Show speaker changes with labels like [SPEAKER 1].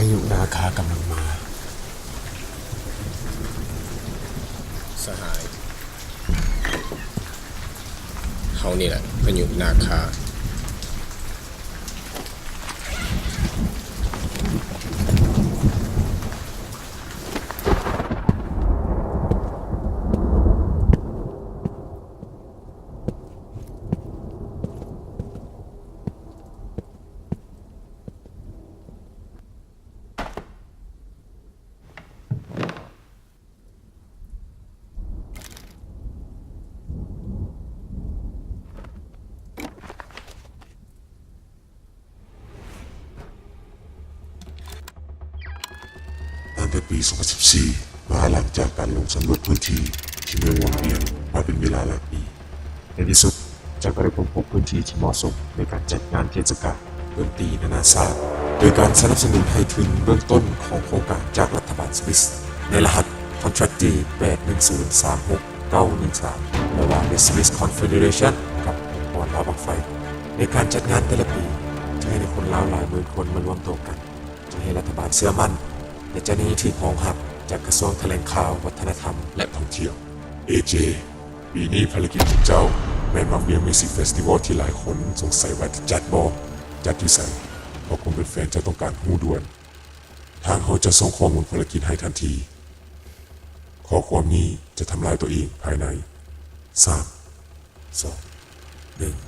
[SPEAKER 1] ายุนาคากำลังมาสหายเขานี่แหละพายุนาคา
[SPEAKER 2] ตั้งแต่ปี 2014 มาหลังจากการลงสำรวจพื้นที่ที่เมืองวังเวียงมาเป็นเวลาหลายปีในที่สุดจะได้พบพื้นที่ที่เหมาะสมในการจัดงานเทศกาลดนตรีนานาชาติโดยการสนับสนุนให้ทุนเบื้องต้นของโครงการจากรัฐบาลสวิสในรหัส Contractee 81036-913ระหว่าง The Swiss Confederation กับองค์กรลาวบังไฟในการจัดงานแต่ละปีจะให้คนลาวหลายหมื่นคนมารวมตัวกันจะให้รัฐบาลเชื่อมั่นและจะนี้ถือมองหักจากกระทรวงแถลงข่าววัฒนธรรมและท่องเที่ยว AJ ปีนี้ภารกิจของเจ้าแม่นวังเวียงมิวสิกเฟสติวัลที่หลายคนสงสัยว่าจะจัดบ่จัดที่ไสเพราะคนเป็นแฟนจะต้องการฮู้ด่วนทางเขาจะส่งข้อมูลภารกิจให้ทันทีข้อความนี้จะทำลายตัวเองภายใน3 2 1